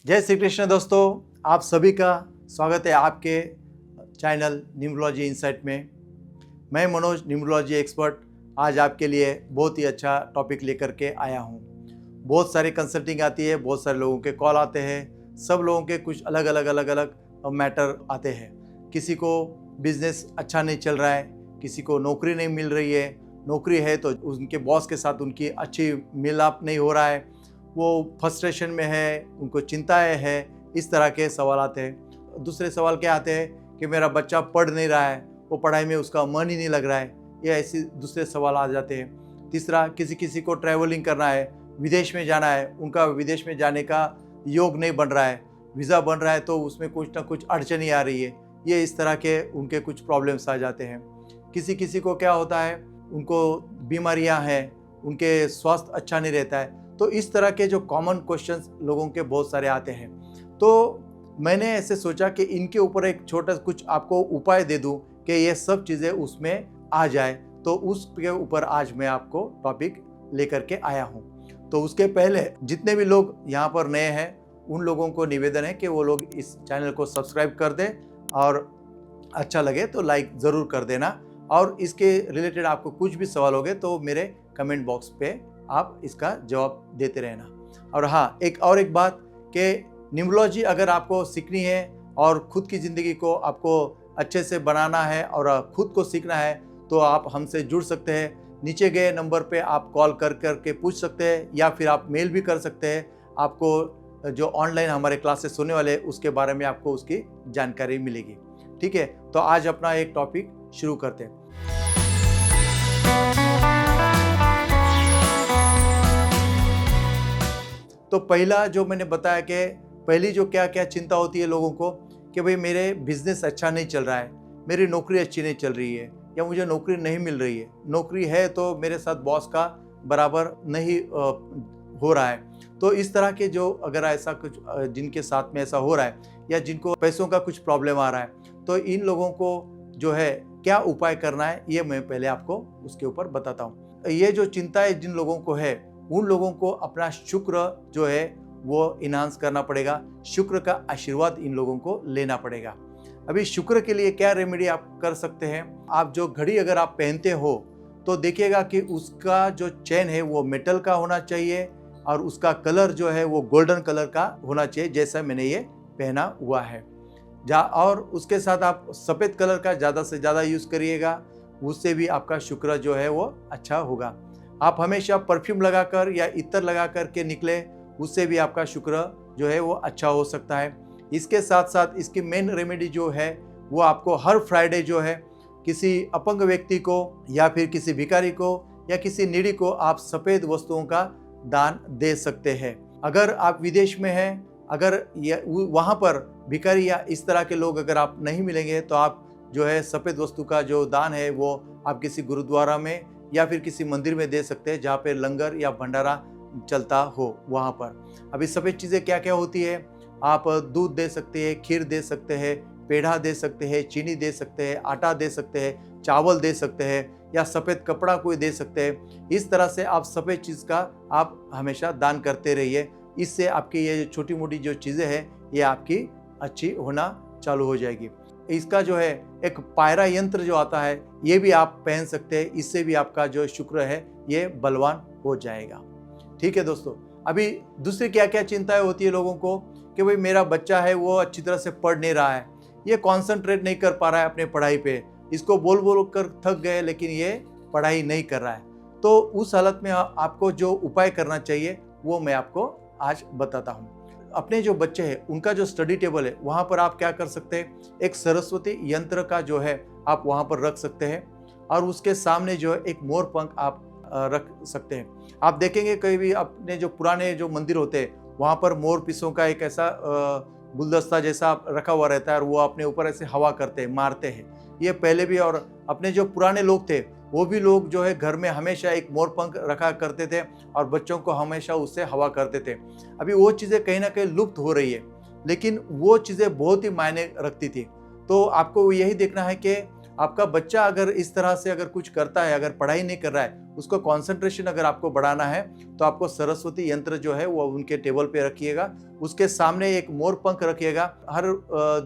जय श्री कृष्ण दोस्तों, आप सभी का स्वागत है आपके चैनल न्यूमरोलॉजी इनसाइट में। मैं मनोज, न्यूमरोलॉजी एक्सपर्ट, आज आपके लिए बहुत ही अच्छा टॉपिक लेकर के आया हूँ। बहुत सारी कंसल्टिंग आती है, बहुत सारे लोगों के कॉल आते हैं, सब लोगों के कुछ अलग अलग मैटर आते हैं। किसी को बिजनेस अच्छा नहीं चल रहा है, किसी को नौकरी नहीं मिल रही है, नौकरी है तो उनके बॉस के साथ उनकी अच्छी मिलाप नहीं हो रहा है, वो फ्रस्ट्रेशन में है, उनको चिंताएं हैं, इस तरह के सवाल आते हैं। दूसरे सवाल क्या आते हैं कि मेरा बच्चा पढ़ नहीं रहा है, वो पढ़ाई में उसका मन ही नहीं लग रहा है, ये ऐसे दूसरे सवाल आ जाते हैं। तीसरा, किसी को ट्रैवलिंग करना है, विदेश में जाना है, उनका विदेश में जाने का योग नहीं बन रहा है, वीज़ा बन रहा है तो उसमें कुछ ना कुछ अड़चनी आ रही है, ये इस तरह के उनके कुछ प्रॉब्लम्स आ जाते हैं। किसी को क्या होता है, उनको बीमारियां हैं, उनके स्वास्थ्य अच्छा नहीं रहता है। तो इस तरह के जो कॉमन क्वेश्चंस लोगों के बहुत सारे आते हैं, तो मैंने ऐसे सोचा कि इनके ऊपर एक छोटा कुछ आपको उपाय दे दूं कि ये सब चीज़ें उसमें आ जाए। तो उसके ऊपर आज मैं आपको टॉपिक लेकर के आया हूं। तो उसके पहले जितने भी लोग यहाँ पर नए हैं, उन लोगों को निवेदन है कि वो लोग इस चैनल को सब्सक्राइब कर दें और अच्छा लगे तो लाइक ज़रूर कर देना। और इसके रिलेटेड आपको कुछ भी सवाल होंगे तो मेरे कमेंट बॉक्स पे आप इसका जवाब देते रहना। और हाँ, एक बात कि न्यूमरोलॉजी अगर आपको सीखनी है और खुद की ज़िंदगी को आपको अच्छे से बनाना है और खुद को सीखना है, तो आप हमसे जुड़ सकते हैं। नीचे गए नंबर पे आप कॉल कर के पूछ सकते हैं, या फिर आप मेल भी कर सकते हैं। आपको जो ऑनलाइन हमारे क्लासेस होने वाले हैं उसके बारे में आपको उसकी जानकारी मिलेगी। ठीक है, तो आज अपना एक टॉपिक शुरू करते हैं। तो पहला जो मैंने बताया कि पहली जो क्या क्या चिंता होती है लोगों को कि भाई मेरे बिजनेस अच्छा नहीं चल रहा है, मेरी नौकरी अच्छी नहीं चल रही है, या मुझे नौकरी नहीं मिल रही है, नौकरी है तो मेरे साथ बॉस का बराबर नहीं हो रहा है। तो इस तरह के जो अगर ऐसा कुछ जिनके साथ में ऐसा हो रहा है, या जिनको पैसों का कुछ प्रॉब्लम आ रहा है, तो इन लोगों को जो है क्या उपाय करना है, ये मैं पहले आपको उसके ऊपर बताता हूँ। ये जो चिंताएं जिन लोगों को है, उन लोगों को अपना शुक्र जो है वो इन्हांस करना पड़ेगा। शुक्र का आशीर्वाद इन लोगों को लेना पड़ेगा। अभी शुक्र के लिए क्या रेमेडी आप कर सकते हैं, आप जो घड़ी अगर आप पहनते हो तो देखिएगा कि उसका जो चेन है वो मेटल का होना चाहिए, और उसका कलर जो है वो गोल्डन कलर का होना चाहिए, जैसा मैंने ये पहना हुआ है। और उसके साथ आप सफ़ेद कलर का ज़्यादा से ज़्यादा यूज़ करिएगा, उससे भी आपका शुक्र जो है वो अच्छा होगा। आप हमेशा परफ्यूम लगाकर या इत्र लगा कर के निकले, उससे भी आपका शुक्र जो है वो अच्छा हो सकता है। इसके साथ साथ इसकी मेन रेमेडी जो है वो आपको हर फ्राइडे जो है किसी अपंग व्यक्ति को या फिर किसी भिखारी को या किसी नीडी को आप सफ़ेद वस्तुओं का दान दे सकते हैं। अगर आप विदेश में हैं, अगर वहाँ पर भिखारी या इस तरह के लोग अगर आप नहीं मिलेंगे, तो आप जो है सफ़ेद वस्तु का जो दान है वो आप किसी गुरुद्वारा में या फिर किसी मंदिर में दे सकते हैं, जहाँ पे लंगर या भंडारा चलता हो वहाँ पर। अभी सफ़ेद चीज़ें क्या क्या होती है, आप दूध दे सकते हैं, खीर दे सकते हैं, पेढ़ा दे सकते हैं, चीनी दे सकते हैं, आटा दे सकते हैं, चावल दे सकते हैं, या सफ़ेद कपड़ा कोई दे सकते हैं। इस तरह से आप सफ़ेद चीज़ का आप हमेशा दान करते रहिए। इससे आपकी ये छोटी मोटी जो चीज़ें हैं ये आपकी अच्छी होना चालू हो जाएगी। इसका जो है एक पायरा यंत्र जो आता है, ये भी आप पहन सकते हैं, इससे भी आपका जो शुक्र है ये बलवान हो जाएगा। ठीक है दोस्तों, अभी दूसरी क्या क्या चिंताएं होती है लोगों को कि भाई मेरा बच्चा है वो अच्छी तरह से पढ़ नहीं रहा है, ये कॉन्सेंट्रेट नहीं कर पा रहा है अपने पढ़ाई पे, इसको बोल कर थक गए लेकिन ये पढ़ाई नहीं कर रहा है। तो उस हालत में आपको जो उपाय करना चाहिए वो मैं आपको आज बताता हूँ। अपने जो बच्चे हैं उनका जो स्टडी टेबल है वहाँ पर आप क्या कर सकते हैं, एक सरस्वती यंत्र का जो है आप वहाँ पर रख सकते हैं, और उसके सामने जो है एक मोर पंख आप रख सकते हैं। आप देखेंगे कहीं भी अपने जो पुराने जो मंदिर होते हैं वहाँ पर मोर पीसों का एक ऐसा गुलदस्ता जैसा रखा हुआ रहता है, और वो अपने ऊपर ऐसे हवा करते हैं, मारते हैं। ये पहले भी, और अपने जो पुराने लोग थे वो भी लोग जो है घर में हमेशा एक मोर पंख रखा करते थे और बच्चों को हमेशा उससे हवा करते थे। अभी वो चीज़ें कहीं ना कहीं लुप्त हो रही है, लेकिन वो चीज़ें बहुत ही मायने रखती थी। तो आपको यही देखना है कि आपका बच्चा अगर इस तरह से अगर कुछ करता है, अगर पढ़ाई नहीं कर रहा है, उसको कंसंट्रेशन अगर आपको बढ़ाना है तो आपको सरस्वती यंत्र जो है वो उनके टेबल पे रखिएगा। उसके सामने एक मोर पंख रखिएगा। हर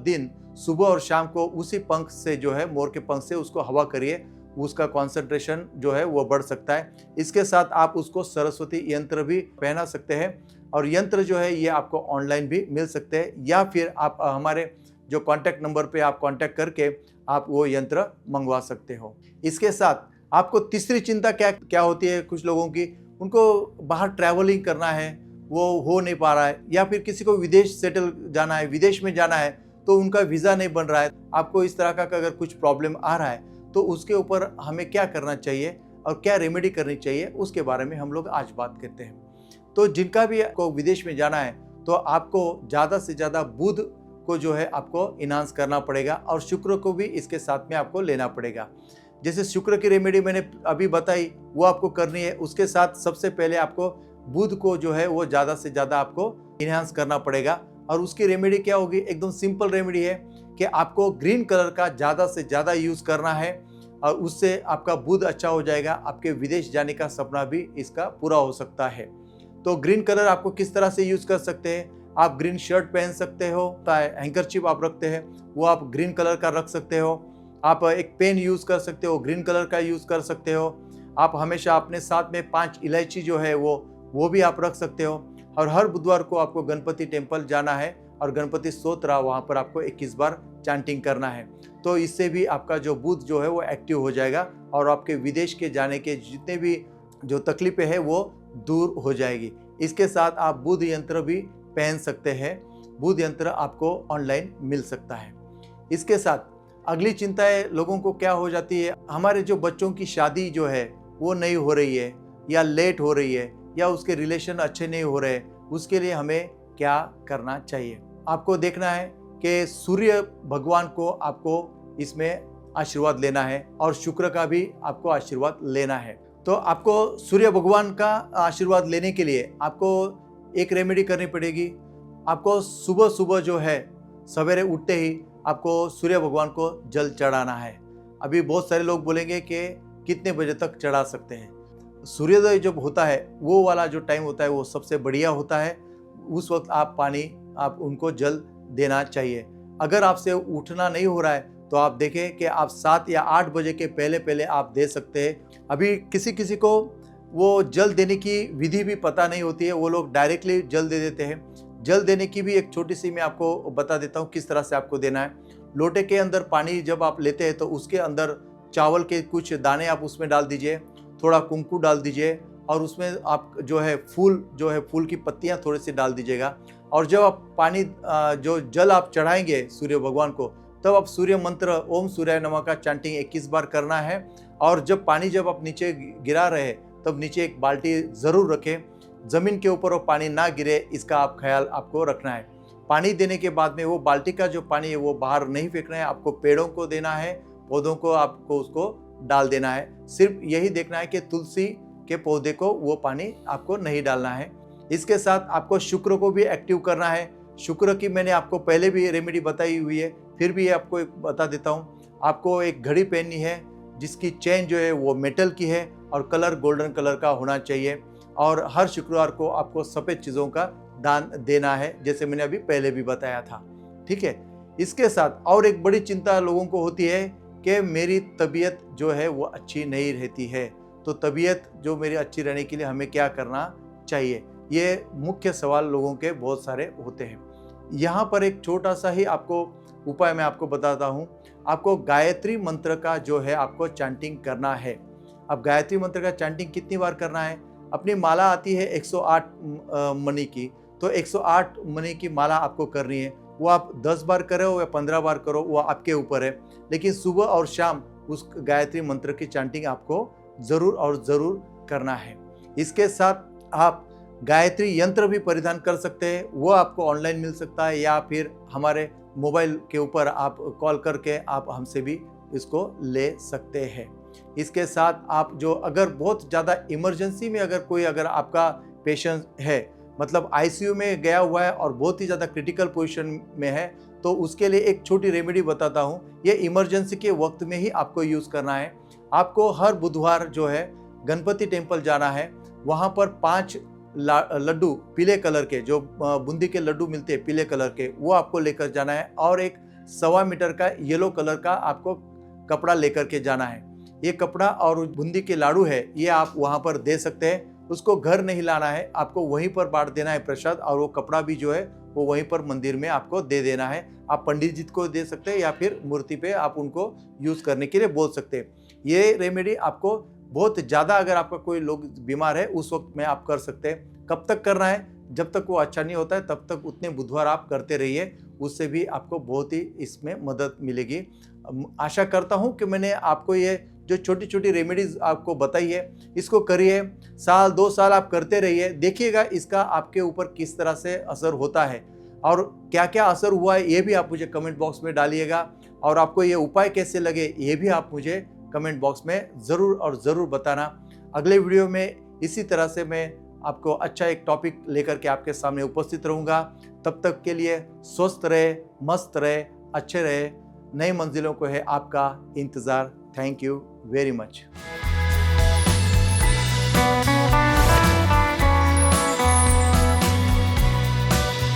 दिन सुबह और शाम को उसी पंख से जो है, मोर के पंख से उसको हवा करिए, उसका कंसंट्रेशन जो है वो बढ़ सकता है। इसके साथ आप उसको सरस्वती यंत्र भी पहना सकते हैं और यंत्र जो है ये आपको ऑनलाइन भी मिल सकते हैं, या फिर आप हमारे जो कॉन्टैक्ट नंबर पे आप कॉन्टैक्ट करके आप वो यंत्र मंगवा सकते हो। इसके साथ आपको तीसरी चिंता क्या होती है कुछ लोगों की, उनको बाहर ट्रैवलिंग करना है, वो हो नहीं पा रहा है, या फिर किसी को विदेश सेटल जाना है, विदेश में जाना है तो उनका वीज़ा नहीं बन रहा है। आपको इस तरह का अगर कुछ प्रॉब्लम आ रहा है तो उसके ऊपर हमें क्या करना चाहिए और क्या रेमेडी करनी चाहिए, उसके बारे में हम लोग आज बात करते हैं। तो जिनका भी आपको विदेश में जाना है तो आपको ज़्यादा से ज़्यादा बुध को जो है आपको इन्हांस करना पड़ेगा और शुक्र को भी इसके साथ में आपको लेना पड़ेगा। जैसे शुक्र की रेमेडी मैंने अभी बताई वो आपको करनी है, उसके साथ सबसे पहले आपको बुध को जो है वो ज़्यादा से ज़्यादा आपको इन्हांस करना पड़ेगा। और उसकी रेमेडी क्या होगी, एकदम सिंपल रेमेडी है कि आपको ग्रीन कलर का ज़्यादा से ज़्यादा यूज़ करना है और उससे आपका बुध अच्छा हो जाएगा। आपके विदेश जाने का सपना भी इसका पूरा हो सकता है। तो ग्रीन कलर आपको किस तरह से यूज़ कर सकते हैं, आप ग्रीन शर्ट पहन सकते हो, हैंकरचिप आप रखते हैं वो आप ग्रीन कलर का रख सकते हो। आप एक पेन यूज़ कर सकते हो, ग्रीन कलर का यूज़ कर सकते हो। आप हमेशा अपने साथ में 5 इलायची जो है वो भी आप रख सकते हो। और हर बुधवार को आपको गणपति टेम्पल जाना है और गणपति स्तोत्र वहाँ पर आपको 21 बार चैंटिंग करना है। तो इससे भी आपका जो बुध जो है वो एक्टिव हो जाएगा और आपके विदेश के जाने के जितने भी जो तकलीफें हैं वो दूर हो जाएगी। इसके साथ आप बुध यंत्र भी पहन सकते हैं। बुध यंत्र आपको ऑनलाइन मिल सकता है। इसके साथ अगली चिंताएं लोगों को क्या हो जाती है, हमारे जो बच्चों की शादी जो है वो नहीं हो रही है या लेट हो रही है या उसके रिलेशन अच्छे नहीं हो रहे, उसके लिए हमें क्या करना चाहिए। आपको देखना है कि सूर्य भगवान को आपको इसमें आशीर्वाद लेना है और शुक्र का भी आपको आशीर्वाद लेना है। तो आपको सूर्य भगवान का आशीर्वाद लेने के लिए आपको एक रेमेडी करनी पड़ेगी। आपको सुबह सुबह जो है सवेरे उठते ही आपको सूर्य भगवान को जल चढ़ाना है। अभी बहुत सारे लोग बोलेंगे कि कितने बजे तक चढ़ा सकते हैं। सूर्योदय जब होता है वो वाला जो टाइम होता है वो सबसे बढ़िया होता है। उस वक्त आप उनको जल देना चाहिए। अगर आपसे उठना नहीं हो रहा है तो आप देखें कि आप 7 या 8 बजे के पहले आप दे सकते हैं। अभी किसी को वो जल देने की विधि भी पता नहीं होती है, वो लोग डायरेक्टली जल दे देते हैं। जल देने की भी एक छोटी सी मैं आपको बता देता हूँ किस तरह से आपको देना है। लोटे के अंदर पानी जब आप लेते हैं तो उसके अंदर चावल के कुछ दाने आप उसमें डाल दीजिए, थोड़ा कुमकुम डाल दीजिए और उसमें आप फूल की पत्तियां थोड़ी सी डाल दीजिएगा। और जब आप पानी जो जल आप चढ़ाएंगे सूर्य भगवान को, तब आप सूर्य मंत्र ओम सूर्याय नमः का चैंटिंग 21 बार करना है। और जब आप नीचे गिरा रहे तब नीचे एक बाल्टी ज़रूर रखें, ज़मीन के ऊपर वो पानी ना गिरे इसका आप ख्याल आपको रखना है। पानी देने के बाद में वो बाल्टी का जो पानी है वो बाहर नहीं फेंकना है, आपको पेड़ों को देना है, पौधों को आपको उसको डाल देना है। सिर्फ यही देखना है कि तुलसी के पौधे को वो पानी आपको नहीं डालना है। इसके साथ आपको शुक्र को भी एक्टिव करना है। शुक्र की मैंने आपको पहले भी रेमेडी बताई हुई है, फिर भी आपको एक बता देता हूँ। आपको एक घड़ी पहननी है जिसकी चेन जो है वो मेटल की है और कलर गोल्डन कलर का होना चाहिए। और हर शुक्रवार को आपको सफ़ेद चीज़ों का दान देना है, जैसे मैंने अभी पहले भी बताया था। ठीक है। इसके साथ और एक बड़ी चिंता लोगों को होती है कि मेरी तबीयत जो है वो अच्छी नहीं रहती है। तो तबीयत जो मेरी अच्छी रहने के लिए हमें क्या करना चाहिए, ये मुख्य सवाल लोगों के बहुत सारे होते हैं। यहाँ पर एक छोटा सा ही आपको उपाय मैं आपको बताता हूँ। आपको गायत्री मंत्र का जो है आपको चैंटिंग करना है। अब गायत्री मंत्र का चैंटिंग कितनी बार करना है, अपनी माला आती है 108 मणि की, तो 108 मणि की माला आपको करनी है। वो आप 10 बार करो या 15 बार करो, वो आपके ऊपर है। लेकिन सुबह और शाम उस गायत्री मंत्र की चैंटिंग आपको ज़रूर और ज़रूर करना है। इसके साथ आप गायत्री यंत्र भी परिधान कर सकते हैं, वो आपको ऑनलाइन मिल सकता है या फिर हमारे मोबाइल के ऊपर आप कॉल करके आप हमसे भी इसको ले सकते हैं। इसके साथ आप जो अगर बहुत ज़्यादा इमरजेंसी में अगर आपका पेशेंट है मतलब आईसीयू में गया हुआ है और बहुत ही ज़्यादा क्रिटिकल पोजीशन में है, तो उसके लिए एक छोटी रेमेडी बताता हूँ। ये इमरजेंसी के वक्त में ही आपको यूज़ करना है। आपको हर बुधवार जो है गणपति टेम्पल जाना है, वहाँ पर 5 लड्डू पीले कलर के, जो बूंदी के लड्डू मिलते हैं पीले कलर के, वो आपको लेकर जाना है और एक 1.25 मीटर का येलो कलर का आपको कपड़ा लेकर के जाना है। ये कपड़ा और बूंदी के लाडू है, ये आप वहाँ पर दे सकते हैं। उसको घर नहीं लाना है, आपको वहीं पर बांट देना है प्रसाद, और वो कपड़ा भी जो है वो वहीं पर मंदिर में आपको दे देना है। आप पंडित जी को दे सकते हैं या फिर मूर्ति पे आप उनको यूज़ करने के लिए बोल सकते हैं। ये रेमेडी आपको बहुत ज़्यादा, अगर आपका कोई लोग बीमार है उस वक्त में आप कर सकते हैं। कब तक करना है? जब तक वो अच्छा नहीं होता है तब तक उतने बुधवार आप करते रहिए, उससे भी आपको बहुत ही इसमें मदद मिलेगी। आशा करता हूँ कि मैंने आपको ये जो छोटी छोटी रेमेडीज़ आपको बताई है, इसको करिए, 1-2 साल आप करते रहिए, देखिएगा इसका आपके ऊपर किस तरह से असर होता है और क्या क्या असर हुआ है ये भी आप मुझे कमेंट बॉक्स में डालिएगा। और आपको ये उपाय कैसे लगे ये भी आप मुझे कमेंट बॉक्स में ज़रूर और ज़रूर बताना। अगले वीडियो में इसी तरह से मैं आपको अच्छा एक टॉपिक लेकर के आपके सामने उपस्थित रहूँगा। तब तक के लिए स्वस्थ रहे, मस्त रहे, अच्छे रहे। नई मंजिलों को है आपका इंतज़ार। Thank you very much.